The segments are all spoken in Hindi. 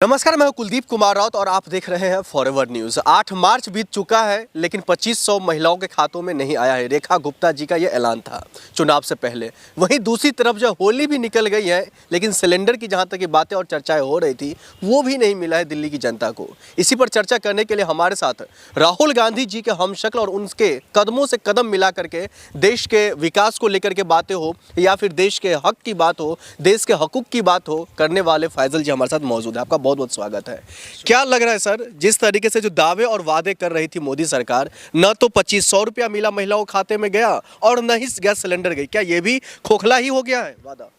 नमस्कार, मैं हूं कुलदीप कुमार राउत और आप देख रहे हैं फॉरवर्ड न्यूज़। 8 मार्च बीत चुका है लेकिन 2500 महिलाओं के खातों में नहीं आया है। रेखा गुप्ता जी का ये ऐलान था चुनाव से पहले। वहीं दूसरी तरफ जो होली भी निकल गई है लेकिन सिलेंडर की जहां तक की बातें और चर्चाएं हो रही थी वो भी नहीं मिला है दिल्ली की जनता को। इसी पर चर्चा करने के लिए हमारे साथ राहुल गांधी जी के हमशक्ल और उनके कदमों से कदम मिला करके देश के विकास को लेकर के बातें हो या फिर देश के हक की बात हो, देश के हकूक़ की बात हो करने वाले फैजल जी हमारे साथ मौजूद है। आपका बहुत बहुत स्वागत है। क्या लग रहा है सर, जिस तरीके से जो दावे और वादे कर रही थी मोदी सरकार, न तो 2500 रुपया मिला महिलाओं के खाते में गया और न ही गैस सिलेंडर गई, क्या ये भी खोखला ही हो गया है वादा?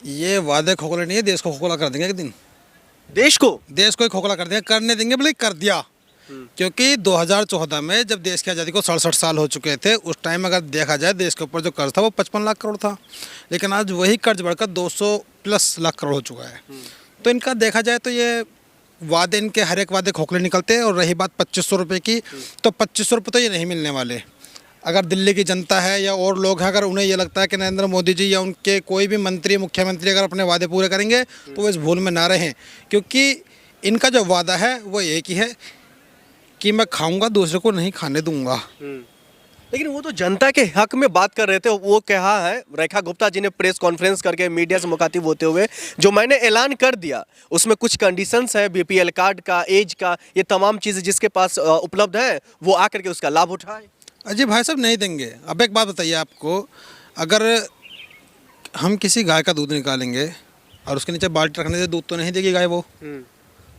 ये वादे खोखले नहीं है, देश को खोखला कर देंगे एक दिन। देश को ही खोखला कर देंगे, करने देंगे, बोले कर दिया। क्योंकि 2014 में जब देश की आज़ादी को 67 साल हो चुके थे, उस टाइम अगर देखा जाए देश के ऊपर जो कर्ज था वो 55 लाख करोड़ था, लेकिन आज वही कर्ज बढ़कर 200+ लाख करोड़ हो चुका है। तो इनका देखा जाए तो ये वादे, इनके हर एक वादे खोखले निकलते हैं। और रही बात 2500 रुपये की, तो 2500 रुपये तो ये नहीं मिलने वाले। अगर दिल्ली की जनता है या और लोग हैं, अगर उन्हें ये लगता है कि नरेंद्र मोदी जी या उनके कोई भी मंत्री, मुख्यमंत्री अगर अपने वादे पूरे करेंगे तो वो इस भूल में ना रहें। क्योंकि इनका जो वादा है वो एक ही है कि मैं खाऊंगा, दूसरे को नहीं खाने दूंगा। लेकिन वो तो जनता के हक में बात कर रहे थे। वो कहा है रेखा गुप्ता जी ने प्रेस कॉन्फ्रेंस करके मीडिया से मुखातिब होते हुए, जो मैंने ऐलान कर दिया उसमें कुछ कंडीशंस है, बीपीएल कार्ड का, एज का, ये तमाम चीज़ें जिसके पास उपलब्ध है वो आकर के उसका लाभ उठाए। अजय भाई साहब नहीं देंगे। अब एक बात बताइए आपको, अगर हम किसी गाय का दूध निकालेंगे और उसके नीचे बाल्टी रखने से दूध तो नहीं देगी गाय वो,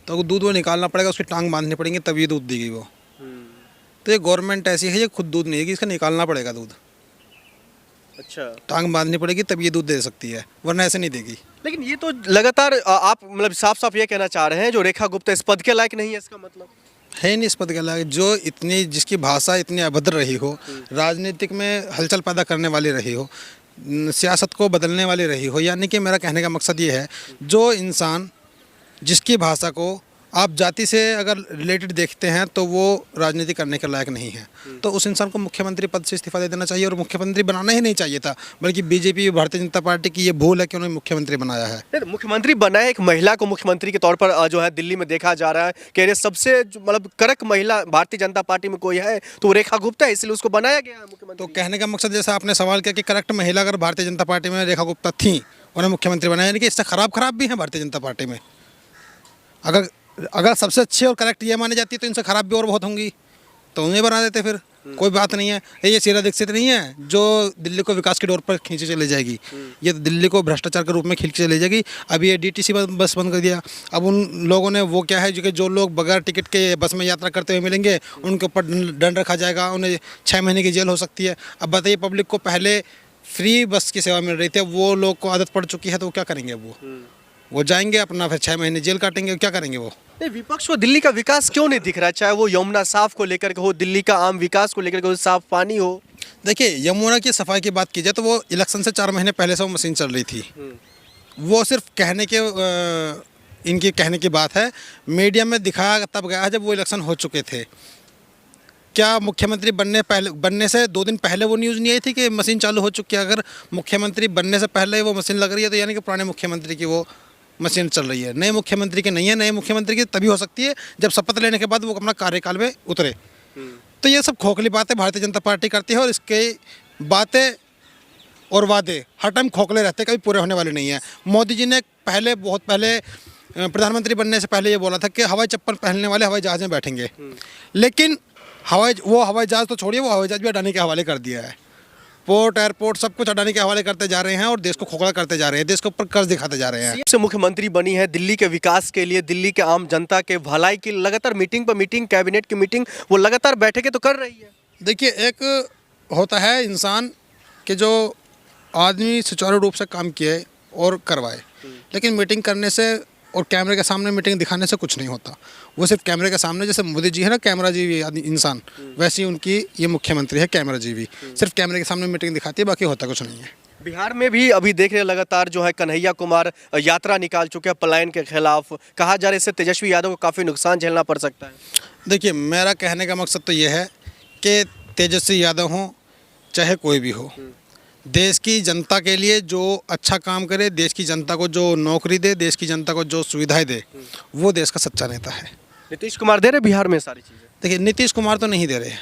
तो दूध वो निकालना पड़ेगा, उसकी टांग बांधनी पड़ेगी तभी दूध देगी वो। तो ये गवर्नमेंट ऐसी है, ये खुद दूध नहीं देगी, इसका निकालना पड़ेगा दूध। अच्छा, टांग बांधनी पड़ेगी तब ये दूध दे सकती है, वरना ऐसे नहीं देगी। लेकिन ये तो लगातार आप मतलब साफ साफ ये कहना चाह रहे हैं जो रेखा गुप्ता इस पद के लायक नहीं है, इसका मतलब है नहीं इस पद के लायक। जो इतनी, जिसकी भाषा इतनी अभद्र रही हो, राजनीतिक में हलचल पैदा करने वाली रही हो, सियासत को बदलने वाली रही हो, यानी कि मेरा कहने का मकसद ये है, जो इंसान जिसकी भाषा को आप जाति से अगर रिलेटेड देखते हैं तो वो राजनीति करने के लायक नहीं है, तो उस इंसान को मुख्यमंत्री पद से इस्तीफा दे देना चाहिए। और मुख्यमंत्री बनाना ही नहीं चाहिए था, बल्कि बीजेपी, भारतीय जनता पार्टी की ये भूल है कि उन्होंने मुख्यमंत्री बनाया है। मुख्यमंत्री बनाए एक महिला को मुख्यमंत्री के तौर पर जो है दिल्ली में देखा जा रहा है कि सबसे मतलब कड़क महिला भारतीय जनता पार्टी में कोई है तो रेखा गुप्ता है, इसलिए उसको बनाया गया है मुख्यमंत्री। तो कहने का मकसद, जैसा आपने सवाल किया कि करेक्ट महिला अगर भारतीय जनता पार्टी में रेखा गुप्ता थी, उन्हें मुख्यमंत्री बनाया, यानी कि इससे खराब भी हैं भारतीय जनता पार्टी में। अगर सबसे अच्छी और करेक्ट ये मानी जाती है तो इनसे खराब भी और बहुत होंगी, तो उन्हें बना देते फिर। कोई बात नहीं है। ये शीला दीक्षित नहीं है जो दिल्ली को विकास की डोर पर खींचे चले जाएगी, ये तो दिल्ली को भ्रष्टाचार के रूप में खींच चले जाएगी। अभी ये डीटीसी बस बंद कर दिया। अब उन लोगों ने वो क्या है, जो लोग बगैर टिकट के बस में यात्रा करते हुए मिलेंगे उनके ऊपर दंड रखा जाएगा, उन्हें 6 महीने की जेल हो सकती है। अब बताइए, पब्लिक को पहले फ्री बस की सेवा मिल रही थी, वो लोग को आदत पड़ चुकी है, तो क्या करेंगे? वो जाएंगे अपना, फिर 6 महीने जेल काटेंगे, क्या करेंगे वो? नहीं, विपक्ष को दिल्ली का विकास क्यों नहीं दिख रहा है? चाहे वो यमुना साफ को लेकर के हो, दिल्ली का आम विकास को लेकर के हो, साफ पानी हो। देखिए, यमुना की सफाई की बात की जाए तो वो इलेक्शन से 4 महीने पहले से वो मशीन चल रही थी। वो सिर्फ कहने के इनकी कहने की बात है। मीडिया में दिखाया तब गया जब वो इलेक्शन हो चुके थे। क्या मुख्यमंत्री बनने से 2 दिन पहले वो न्यूज़ नहीं आई थी कि मशीन चालू हो चुकी है? अगर मुख्यमंत्री बनने से पहले वो मशीन लग रही है तो यानी कि पुराने मुख्यमंत्री की वो मशीन चल रही है, नए मुख्यमंत्री की नहीं है। नए मुख्यमंत्री की तभी हो सकती है जब शपथ लेने के बाद वो अपना कार्यकाल में उतरे। तो ये सब खोखली बातें भारतीय जनता पार्टी करती है, और इसके बातें और वादे हर टाइम खोखले रहते हैं, कभी पूरे होने वाले नहीं है। मोदी जी ने बहुत पहले प्रधानमंत्री बनने से पहले ये बोला था कि हवाई चप्पल पहनने वाले हवाई जहाज में बैठेंगे, लेकिन हवाई जहाज तो छोड़िए, वो हवाई जहाज भी अडानी के हवाले कर दिया है। पोर्ट, एयरपोर्ट सब कुछ अडानी के हवाले करते जा रहे हैं और देश को खोखला करते जा रहे हैं, देश के ऊपर कर्ज दिखाते जा रहे हैं। से मुख्यमंत्री बनी है दिल्ली के विकास के लिए, दिल्ली के आम जनता के भलाई की लगातार मीटिंग पर मीटिंग, कैबिनेट की मीटिंग, वो लगातार बैठकें तो कर रही है। देखिए, एक होता है इंसान कि जो आदमी सुचारू रूप से काम किए और करवाए, लेकिन मीटिंग करने से और कैमरे के सामने मीटिंग दिखाने से कुछ नहीं होता। वो सिर्फ कैमरे के सामने, जैसे मोदी जी है ना कैमरा जीवी इंसान, वैसे ही उनकी ये मुख्यमंत्री है कैमरा जीवी, सिर्फ कैमरे के सामने मीटिंग दिखाती है, बाकी होता कुछ नहीं है। बिहार में भी अभी देख रहे लगातार जो है कन्हैया कुमार यात्रा निकाल चुके हैं पलायन के खिलाफ। कहा जा रहा है इससे तेजस्वी यादव को काफ़ी नुकसान झेलना पड़ सकता है। देखिए, मेरा कहने का मकसद तो ये है कि तेजस्वी यादव हो चाहे कोई भी हो, देश की जनता के लिए जो अच्छा काम करे, देश की जनता को जो नौकरी दे, देश की जनता को जो सुविधाएं दे, वो देश का सच्चा नेता है। नीतीश कुमार दे रहे बिहार में सारी चीज़ें। देखिए, नीतीश कुमार तो नहीं दे रहे हैं।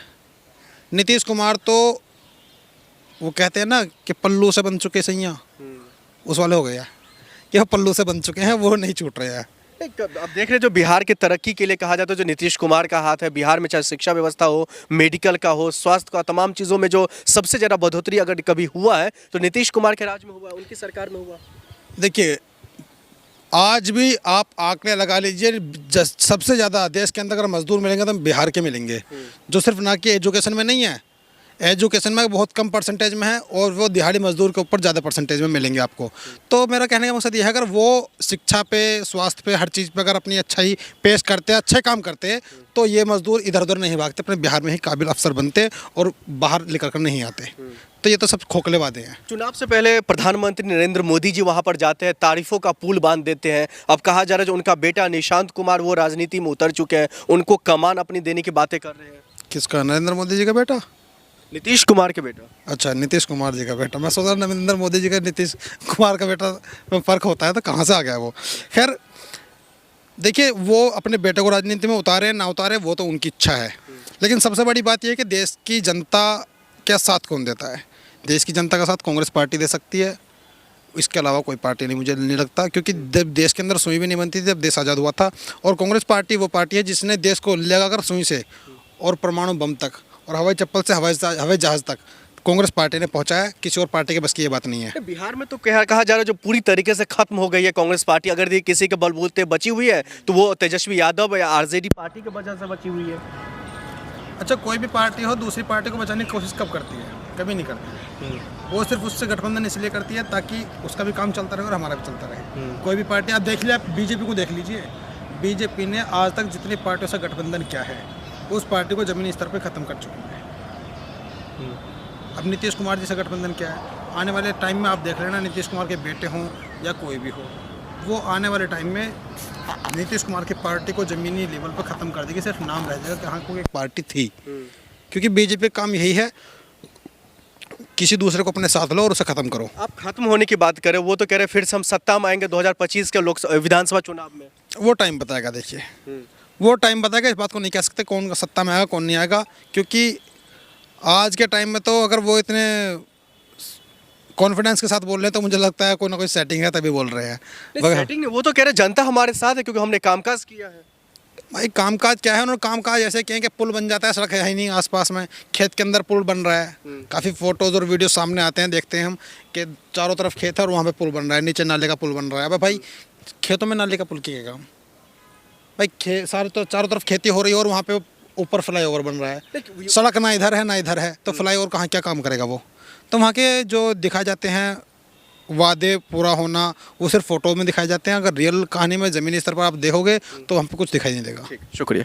नीतीश कुमार तो वो कहते हैं ना कि पल्लू से बन चुके सैया, उस वाले हो गया कि वो पल्लू से बन चुके हैं, वो नहीं छूट रहे हैं। अब देख रहे जो बिहार की तरक्की के लिए कहा जाता है जो नीतीश कुमार का हाथ है बिहार में, चाहे शिक्षा व्यवस्था हो, मेडिकल का हो, स्वास्थ्य का, तमाम चीज़ों में जो सबसे ज़्यादा बढ़ोतरी अगर कभी हुआ है तो नीतीश कुमार के राज में हुआ, उनकी सरकार में हुआ। देखिए, आज भी आप आंकड़े लगा लीजिए, सबसे ज़्यादा देश के अंदर अगर मजदूर मिलेंगे तो बिहार के मिलेंगे, जो सिर्फ ना कि एजुकेशन में नहीं है, एजुकेशन में बहुत कम परसेंटेज में है, और वो दिहाड़ी मजदूर के ऊपर ज़्यादा परसेंटेज में मिलेंगे आपको। तो मेरा कहने का मकसद ये है, अगर वो शिक्षा पे, स्वास्थ्य पे, हर चीज़ पे अगर अपनी अच्छाई पेश करते, अच्छे काम करते, तो ये मजदूर इधर उधर नहीं भागते, अपने बिहार में ही काबिल अफसर बनते और बाहर निकल कर नहीं आते। तो ये तो सब खोखले वादे हैं। चुनाव से पहले प्रधानमंत्री नरेंद्र मोदी जी वहां पर जाते हैं, तारीफों का पुल बांध देते हैं। अब कहा जा रहा है जो उनका बेटा निशांत कुमार वो राजनीति में उतर चुके हैं, उनको कमान अपनी देने की बातें कर रहे हैं। किसका? नरेंद्र मोदी जी का बेटा? नीतीश कुमार के बेटा। अच्छा, नीतीश कुमार जी का बेटा। मैं सोच रहा नरेंद्र मोदी जी का नीतीश कुमार का बेटा में फ़र्क होता है, तो कहाँ से आ गया वो। खैर, देखिए, वो अपने बेटे को राजनीति में उतारे ना उतारे वो तो उनकी इच्छा है, लेकिन सबसे बड़ी बात यह है कि देश की जनता का साथ कौन देता है। देश की जनता का साथ कांग्रेस पार्टी दे सकती है, इसके अलावा कोई पार्टी नहीं, मुझे नहीं लगता, क्योंकि जब देश के अंदर सुई भी नहीं बनती थी, जब देश आज़ाद हुआ था। और कांग्रेस पार्टी वो पार्टी है जिसने देश को लगाकर सुई से और परमाणु बम तक और हवाई चप्पल से हवाई जहाज़ तक कांग्रेस पार्टी ने पहुंचाया। किसी और पार्टी के बस की ये बात नहीं है। बिहार में तो कहा जा रहा है जो पूरी तरीके से खत्म हो गई है कांग्रेस पार्टी, अगर ये किसी के बलबूते बची हुई है तो वो तेजस्वी यादव या आरजेडी पार्टी की वजह से बची हुई है। अच्छा, कोई भी पार्टी हो दूसरी पार्टी को बचाने की कोशिश कब करती है? कभी नहीं करती है। वो सिर्फ उससे गठबंधन इसलिए करती है ताकि उसका भी काम चलता रहे और हमारा भी चलता रहे। कोई भी पार्टी, आप देख लीजिए, आप बीजेपी को देख लीजिए, बीजेपी ने आज तक जितनी पार्टियों से गठबंधन किया है उस पार्टी को ज़मीनी स्तर पर ख़त्म कर चुकी है। अब नीतीश कुमार जी से गठबंधन क्या है? आने वाले टाइम में आप देख लेना, नीतीश कुमार के बेटे हों या कोई भी हो, वो आने वाले टाइम में नीतीश कुमार की पार्टी को ज़मीनी लेवल पर ख़त्म कर देगी। सिर्फ नाम रह जाएगा कि हाँ कोई एक पार्टी थी, क्योंकि बीजेपी का काम यही है, किसी दूसरे को अपने साथ लो और उसे ख़त्म करो। आप खत्म होने की बात करें, वो तो कह रहे फिर से हम सत्ता में आएंगे 2025 के विधानसभा चुनाव में। वो टाइम बताएगा। देखिए, वो टाइम बताएगा, इस बात को नहीं कह सकते कौन सत्ता में आएगा कौन नहीं आएगा, क्योंकि आज के टाइम में तो अगर वो इतने कॉन्फिडेंस के साथ बोल रहे हैं तो मुझे लगता है कोई ना कोई सेटिंग है तभी बोल रहे हैं। सेटिंग नहीं, वो तो कह रहे जनता हमारे साथ है क्योंकि हमने कामकाज किया है। भाई, कामकाज क्या है? उन्होंने कामकाज ऐसे किए कि पुल बन जाता है, सड़क है ही नहीं आसपास में, खेत के अंदर पुल बन रहा है। काफ़ी फोटोज़ और वीडियो सामने आते हैं, देखते हैं हम कि चारों तरफ खेत है और वहाँ पे पुल बन रहा है, नीचे नाले का पुल बन रहा है। अब भाई, खेतों में नाले का पुल किएगा भाई, सारे तो चारों तरफ खेती हो रही है और वहाँ पे ऊपर फ्लाईओवर बन रहा है। सड़क ना इधर है ना इधर है, तो फ्लाईओवर कहाँ क्या काम करेगा वो? तो वहाँ के जो दिखाए जाते हैं वादे पूरा होना, वो सिर्फ फोटो में दिखाए जाते हैं। अगर रियल कहानी में ज़मीनी स्तर पर आप देखोगे तो वहाँ पे कुछ दिखाई नहीं देगा। शुक्रिया।